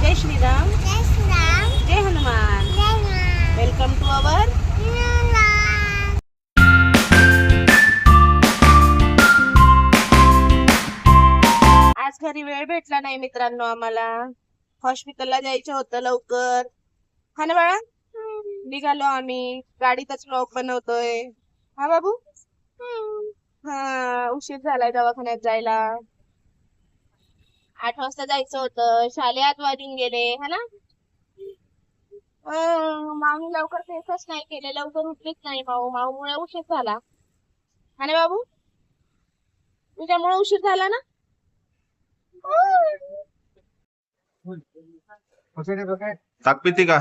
जय श्रीराम जय Hanuman welcome to our आज घरी वेळ भेटला नाही मित्रांनो आम्हाला हॉस्पिटलला जायचं होतं लवकर हा ना बाळा निघालो आम्ही गाडीतच व्लॉग बनवतोय हा बाबू हा उशीर झालाय दवाखान्यात जायला 8 वाजता जायचं होतं शाले 8 वाजून गेले हा ना माऊ लवकर फेसच नाही केले लवकर उठलीच नाही माऊमुळे उशीर झाला हा ना बाबू तुझ्यामुळे उशीर झाला ना ताक पिते का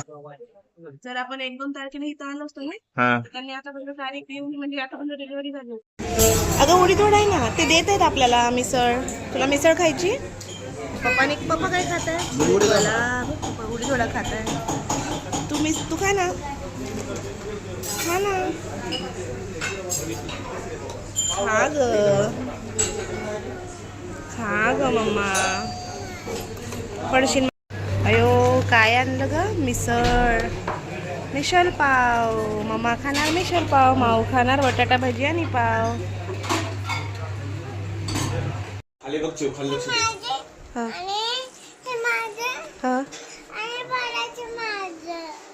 जर आपण 1-2 तारखेला इथं आलो असतो ना तर त्यांनी आतापर्यंत तारीख येऊन म्हणजे आतापर्यंत डिलिव्हरी झाली अगं उडीद वडा आहे ना ते देत आहेत आपल्याला मिसळ तुला मिसळ खायची पप्पा काय खात आहे पप्पा उडीद वडा खात आहे तू खा ना खा ना खा ग मम्मा पडशील अयो काय आणलं ग मिसळ पाव मम्मा खाणार मिसळ पाव माऊ खाणार बटाटा भजी आणि पाव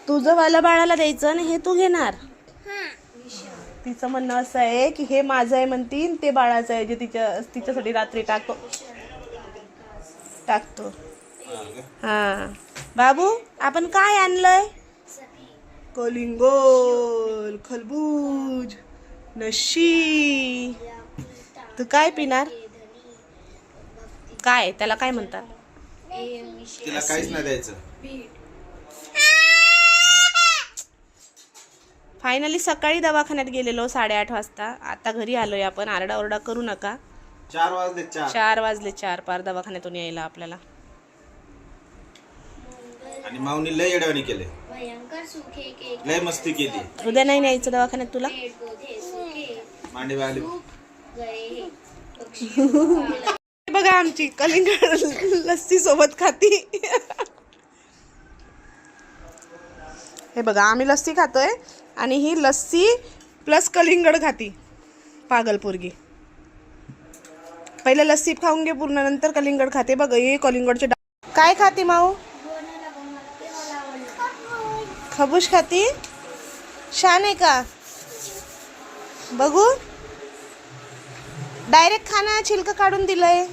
तुझं वाला बाळाला द्यायचं आणि हे तू घेणार तिचं म्हणणं असं आहे की हे माझं आहे म्हणतील ते बाळाचं आहे जे तिच्यासाठी रात्री टाकतो हा बाबू आपण काय आणलंय कलिंगोल खरबूज नशी तू काय पिणार काय त्याला काय म्हणतात तिला काहीच नाही द्यायचं फायनली सकाळी दवाखान्यात गेलेलो 8:30 वाजता आता घरी आलोय आपण आरडाओरडा करू नका 4 वाजले 4 पार दवाखान्यातून यायला आपल्याला आणि माऊनी लय येडवणी केले लय मस्ती केली उद्या नाही न्यायचं दवाखान्यात तुला मांडी वाली बघा आमची कलिंगड लस्सी सोबत खाती हे बघा आम्ही लस्सी खातोय आणि ही लस्सी प्लस कलिंगड खाती पागल पोरगी पहिले लस्सी खाऊन घे पूर्ण नंतर कलिंगड खाते बघ हे कलिंगडचे काय खाती माऊ खबूश खाती छान आहे का बघू डायरेक्ट खाना छिलक काढून दिलंय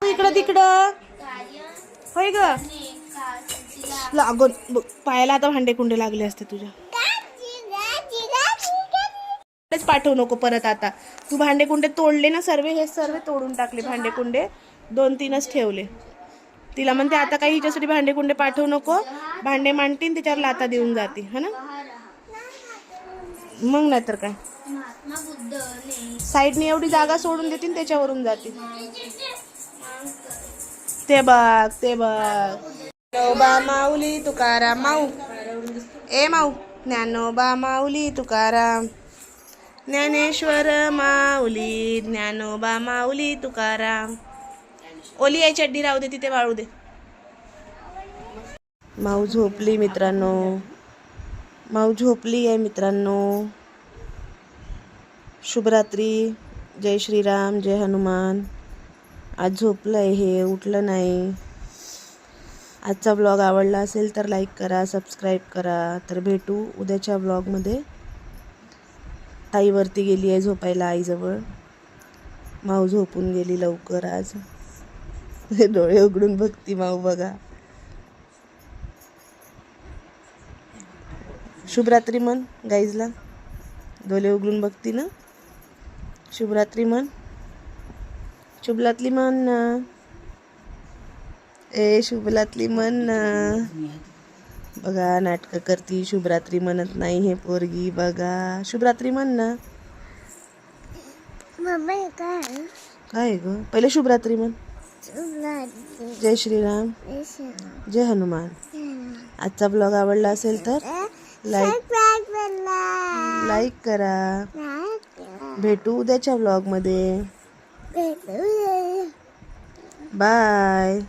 इकडं तिकडं होय ग लागून पायाला आता भांडे कुंडे लागले असते तुझ्या पाठवू नको परत आता तू भांडे कुंडे तोडले ना सर्व तोडून टाकले भांडे कुंडे 2-3च ठेवले तिला म्हणते आता काही हिच्यासाठी भांडे कुंडे पाठवू नको भांडे मांडतीन त्याच्यावर लाता देऊन जाते है ना मग नाही तर काय साईडने एवढी जागा सोडून देतील त्याच्यावरून जाते ते बघ ज्ञानोबा माऊली तुकाराम माऊ ज्ञानोबा माऊली तुकाराम ज्ञानेश्वर माऊली ज्ञानोबा माऊली तुकाराम ओली आई चड्डी राहू दे तिथे वाळू दे माऊ झोपली आहे मित्रांनो शुभरात्री जय श्रीराम जय हनुमान आज झोपलंय हे उठलं नाही आजचा ब्लॉग आवडला असेल तर लाईक करा सबस्क्राईब करा तर भेटू उद्याच्या ब्लॉगमध्ये ताईवरती गेली आहे झोपायला आईजवळ माऊ झोपून गेली लवकर आज डोळे उघडून बघती माऊ बघा शुभरात्री म्हण गाईजला डोळे उघडून बघती ना शुभरात्री म्हण शुभलातली म्हण ना शुभलातली म्हण ना बघा नाटकं करती शुभरात्री म्हणत नाही हे पोरगी बघा शुभरात्री म्हण ना काय ग पहिले शुभरात्री म्हण जय श्रीराम जय हनुमान आजचा ब्लॉग आवडला असेल तर लाईक करा भेटू उद्याच्या ब्लॉग मध्ये बाय.